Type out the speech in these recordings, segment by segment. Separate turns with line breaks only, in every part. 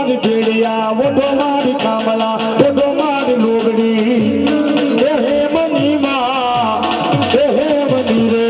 મારી ભેડિયા ઓઢો મારી કામલા ઓઢો મારી લોગડી હે મની માં હે મની રે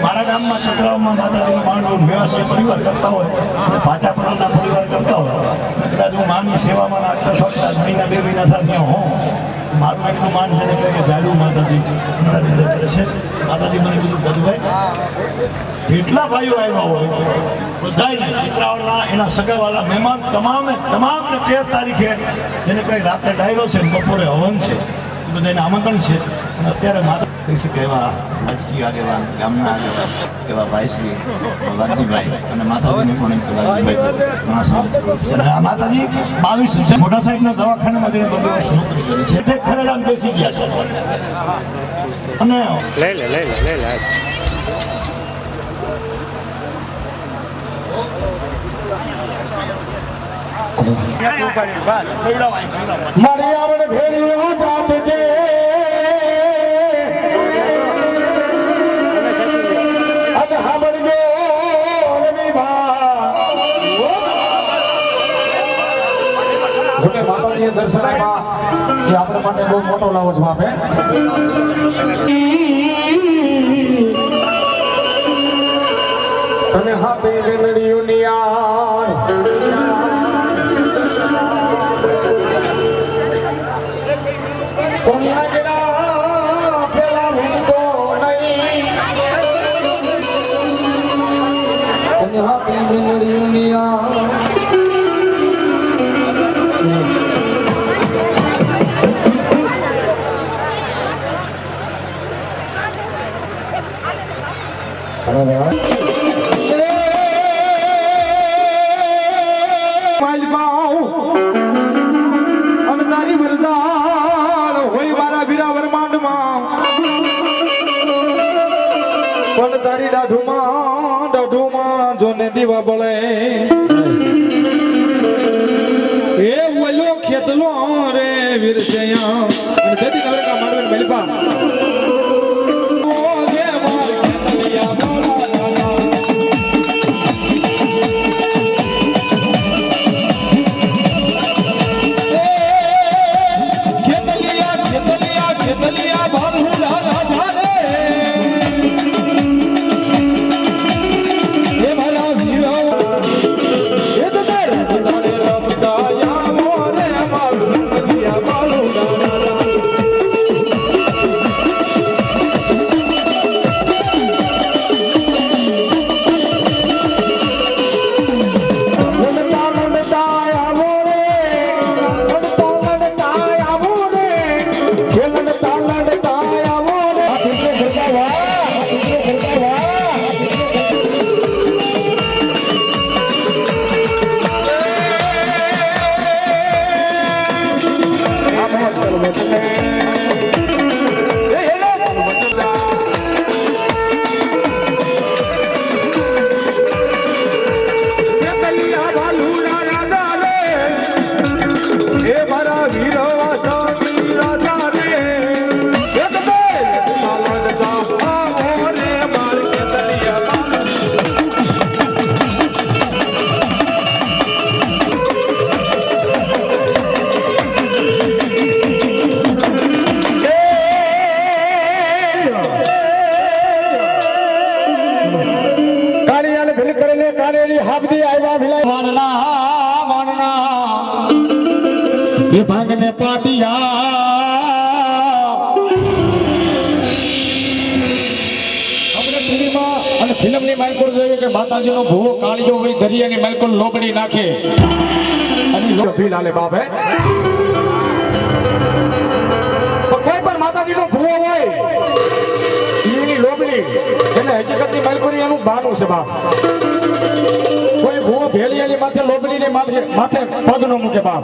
મારા ગામમાં છોકરાઓમાં માતાજીનો માંડવો વ્યવસાય પરિવાર કરતા હોય પાછા પરના પરિવાર કરતા હોય કદાચ હું માની સેવામાં નાખતા શકતા મહિના 2 મહિના થાય ત્યાં હું મારું એટલું માન છે ને કે જાડુ માતાજી કરે છે માતાજી મને કીધું બધું જેટલા ભાઈઓ આવ્યા હોય બધાને ચિત્રાવળના એના સગાવાલા મહેમાન તમામને 13 તારીખે જેને કંઈ રાતે ડાયરો છે બપોરે હવન છે બધાને આમંત્રણ છે અને અત્યારે માતા કહેવા રાજકીય આગેવાન ગામના આગેવાન એવા ભાઈશ્રી વાલજીભાઈ અને માતાજીને પણ ઘણા સમાજ અને આ માતાજી 22 મોટા સાહેબના દવાખાનામાં જઈને 2 વર્ષ નોકરી કરી છે એટલે ખરેડામ બેસી ગયા છે અને લઈ લે મારી આવડ ભેડીઓ જાત છે અને હાબડજો રવિ માતાજીએ દર્શનમાં એ આપણે માટે બહુ મોટો લાવો છે બાપે અને હાથે વેલડીઓની યાર તારી દાઢુમાં જોને દીવા બળે એ વલો ખેતલો રે વીર જયા અને તેથી નવરે કા મારવે મેલપા
બાપજી આવ્યા વિલાય વાનના એ ભાંગને પાટિયા આપણે ટીવીમાં અને ફિલ્મની માલકોર જોઈએ કે માતાજીનો ભૂવો કાળિયો હોય દરિયાની માલકોર લોબડી નાખે અને લોભી લાલે બાપ હે કોઈ પણ માતાજીનો ભૂવો હોય એની લોબડી એને હકીકતની માલકોરી એનું બાનું છે બાપ કોઈ ભૂવો ભેળિયાની માથે લોબડીની માથે પગ ન મૂકે બાપ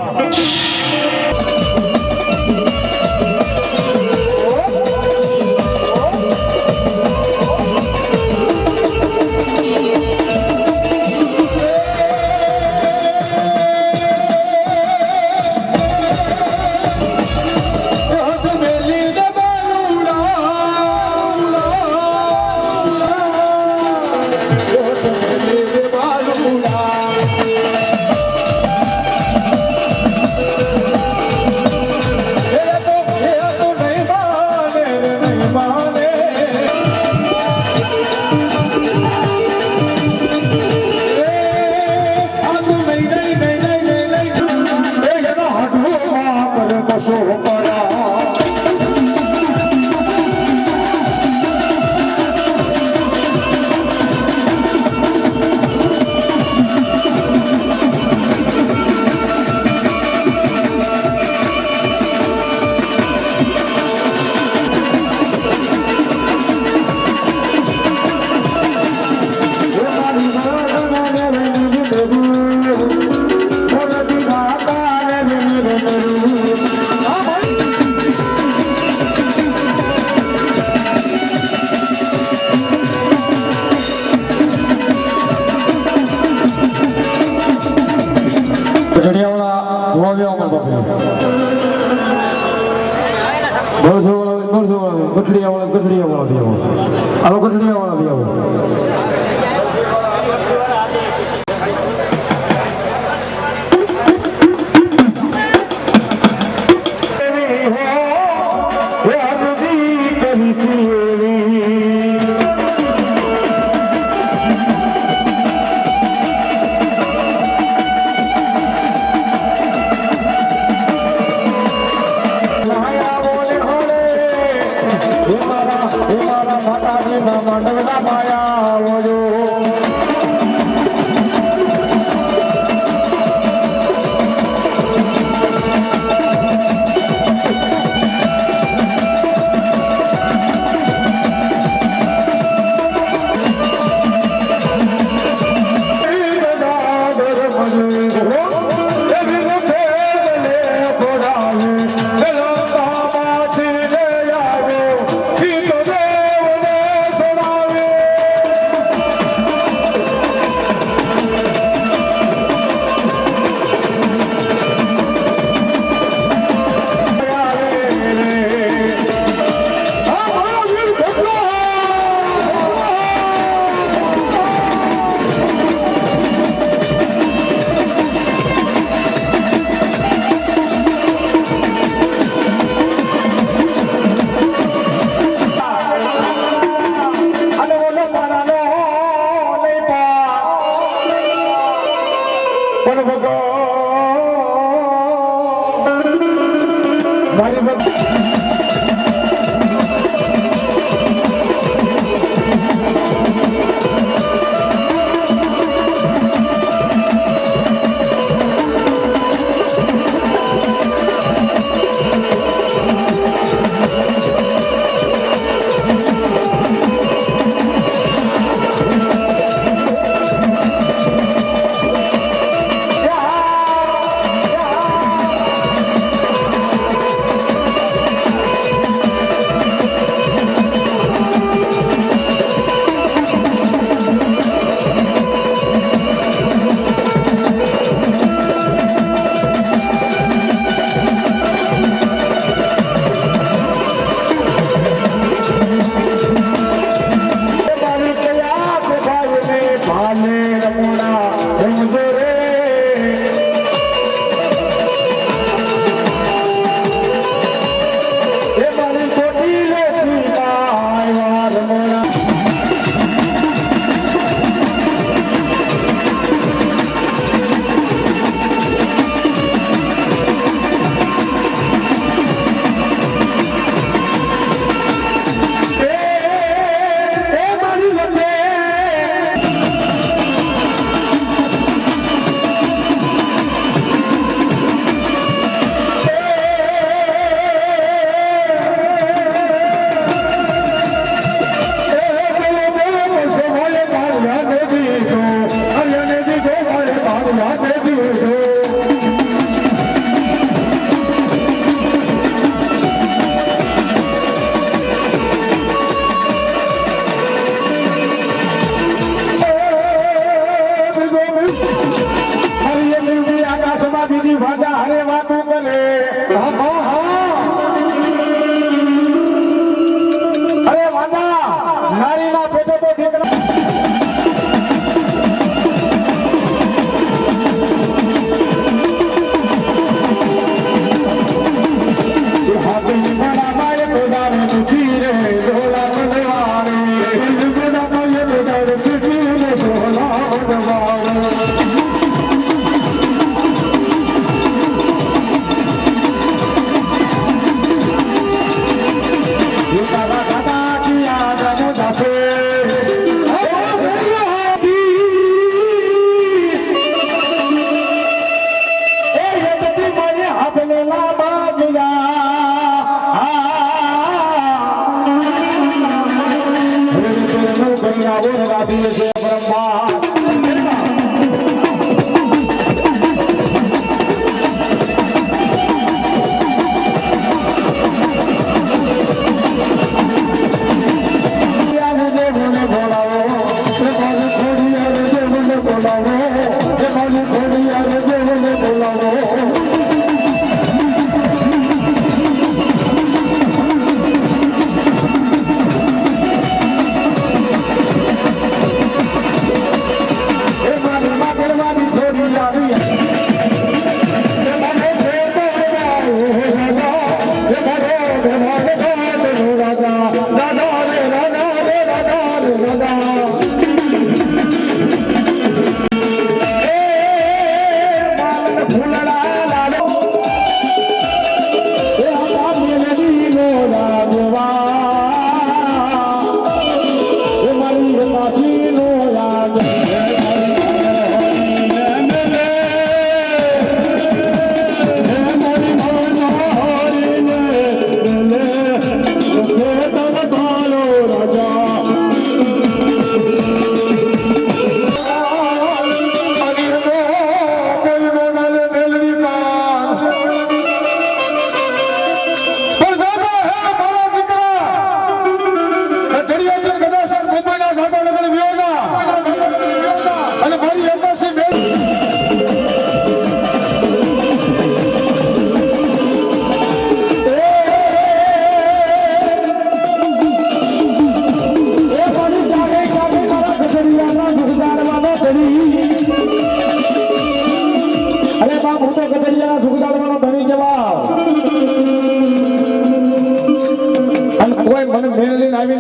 તુજી રે ઢોલા બનવાણી જુગદાનો યે દર તુજી રે ઢોલા બનવાણી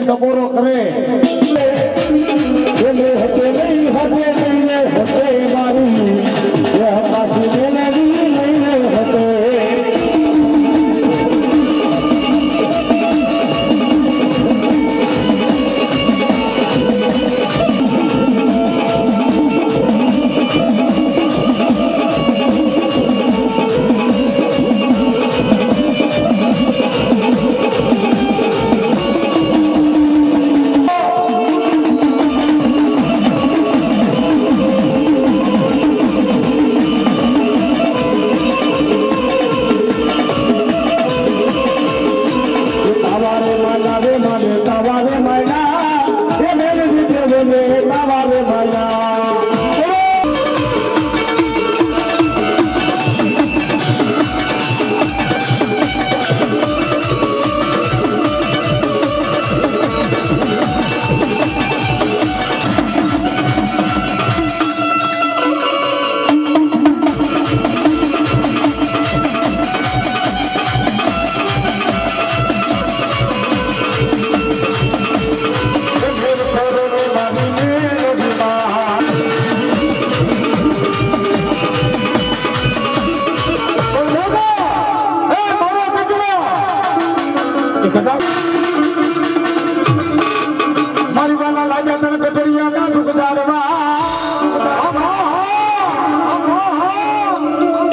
ટકોરો કરે હતે નહીં હતે મારી પાછી મેલડી લઈને હતે મારી વાલા લાગ્યા તને કટરિયાના દુખદારમાં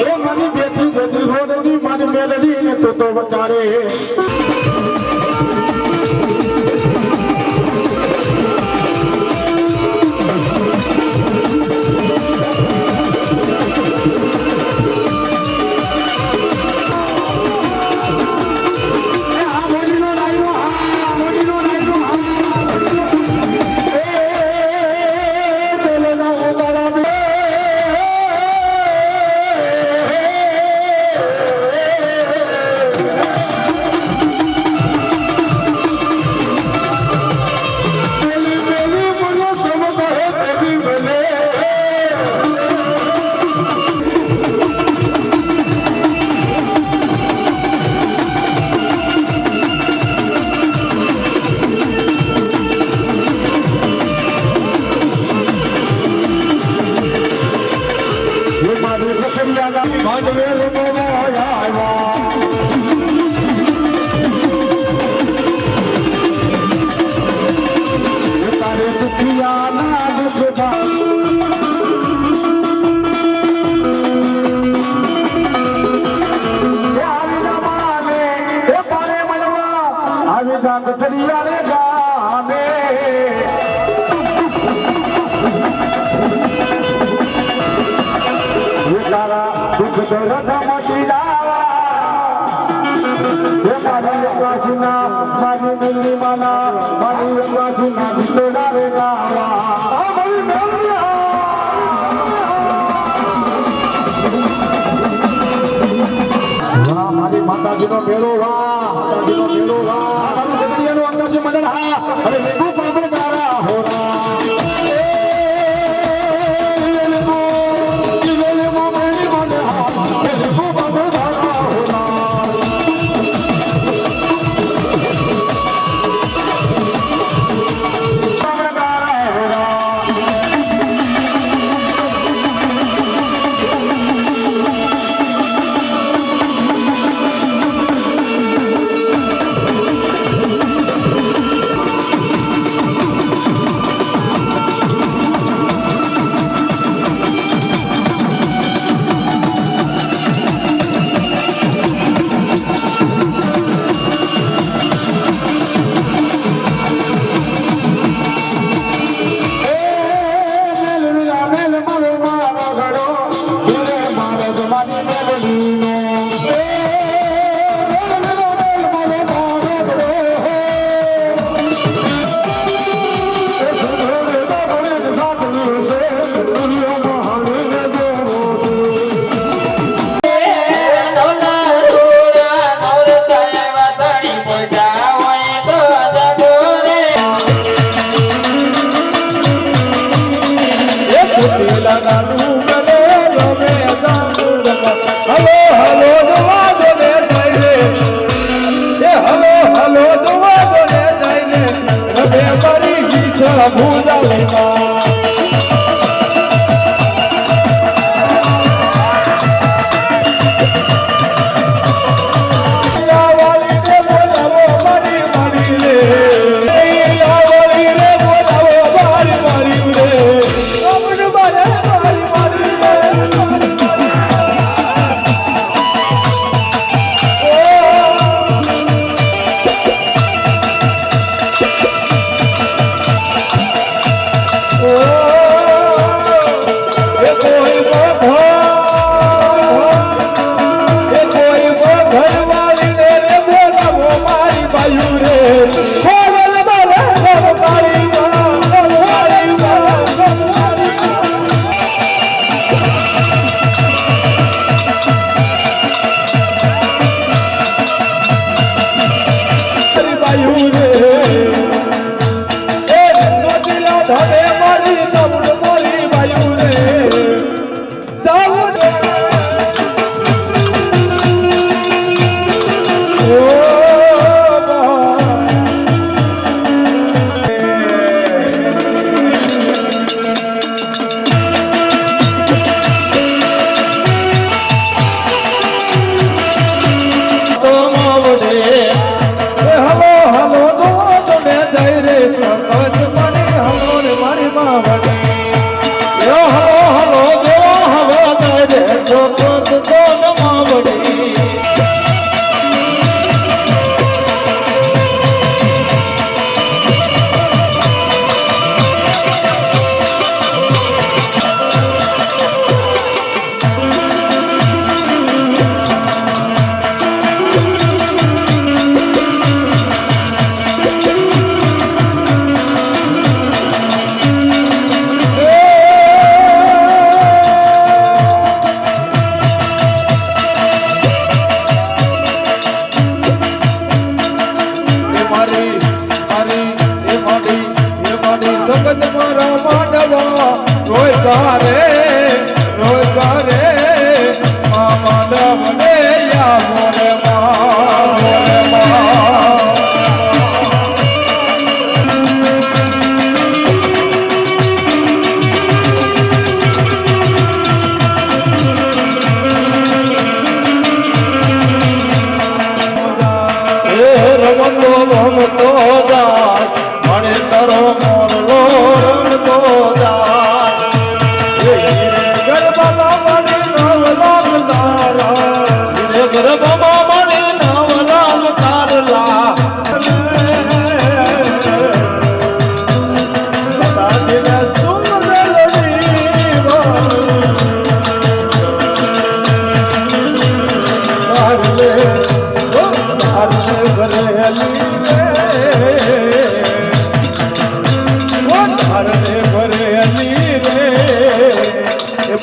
એ મારી બેઠી જતી રોડની મારી મેલડી ને તો વચારે માંડવે રૂપો આવ્યા તારે સુખિયાના દુઃખતા ગઠડિયાને ગામે તારા દુઃખ દરદમાંથી લાવા મારી અગાસીના મારી નીલિમાના મારી અગાસીના ભીતડારે ગાવા મારી માતાજીનો મેળો વાહ માતાજીનો મેળો વાહ મારું જગડિયાનું અંગાસી મંડળ હા અરે લેગુ પણ ગારા હોરા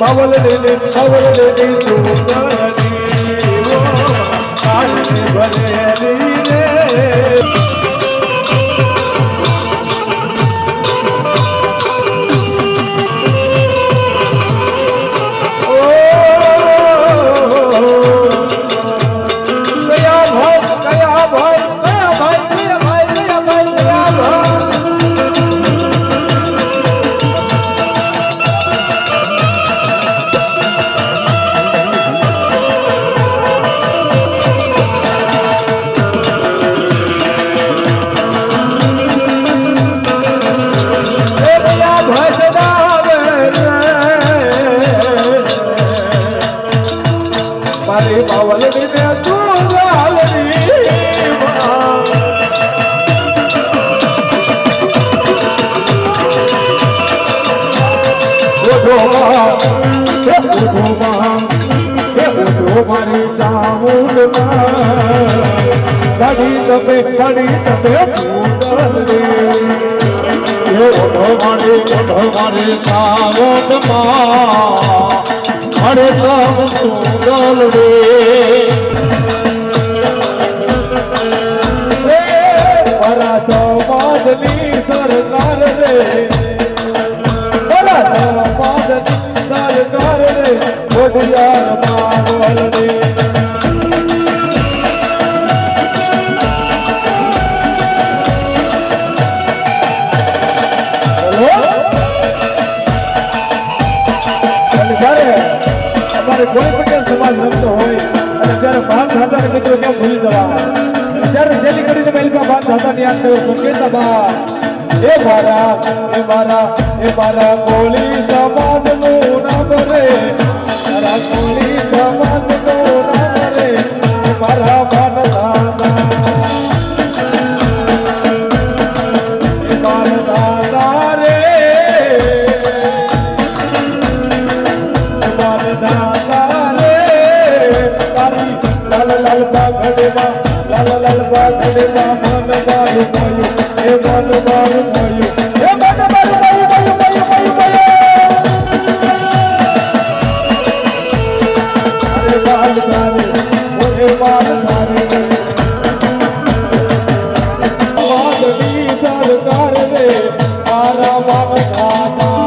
બાવલ રે સુંદરની ઓ કાળને ભરેલી રે મારી બાવલની ને સુંદરની મારી ચામુંડમાં ઘડી તમે સુંદર રે
મારી સાવનમાં અરે તમ સુંદર રે
મારા સમાજની સરકાર રે મારા સમાજની સરકાર રે ગોડિયાર બાવલ રે કોઈ પટેલ સમાજ રમતો હોય અને જ્યારે ભાત ખાતા મિત્રો કેમ ભૂલી જવા જ્યારે છેલ્લી કરીને મહેલમાં ભાત ખાતા યાદ કર્યો તો કેતા બા એ મારા કોળી સમાજનું નામ રે મારા કોળી સમાજનું નામ રે મારા ભારત લાલ બાગડેમાં મન મારું મોયું એ મન મારું મોયું એ મન મારું મોયું અરે બાલ તારે ઓરે બાલ તારે વાદળી સરકાર રે મારા બાપ દાદા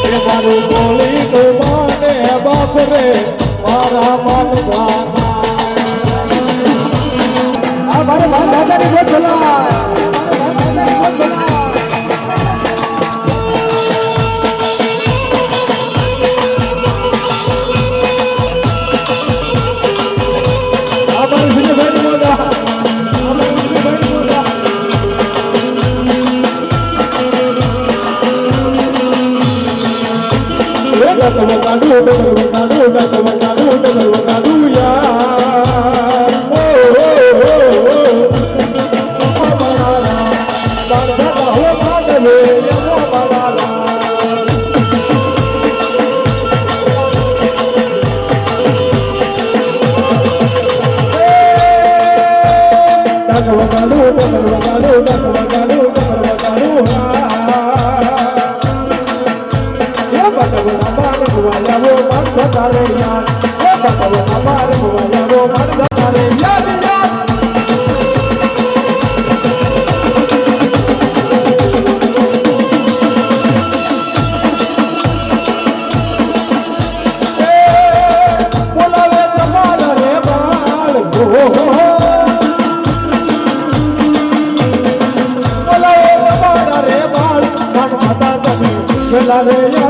એ મારું બોલી તો માને બાપ રે મારા બાપ દાદા આ મારા બાપ દાદાની ગોદ ભલાય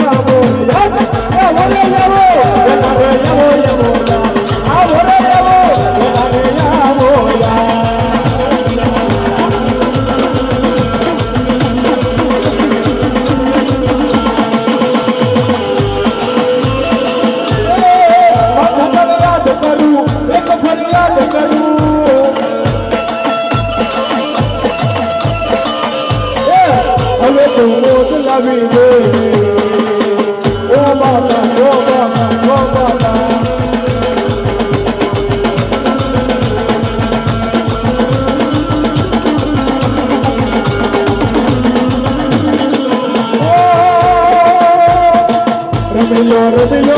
રમીલો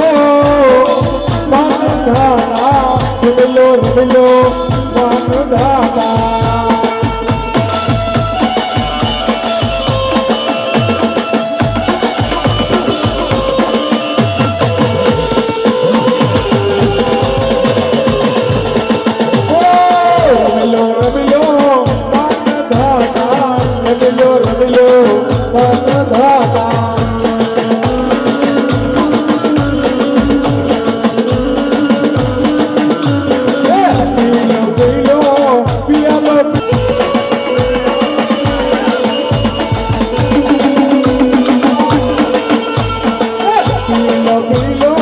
માન દાતા રમીલો માન દાતા Pilo, pilo,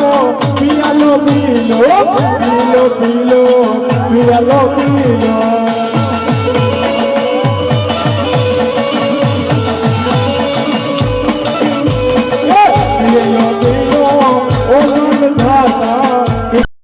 pilo, pilo, pilo.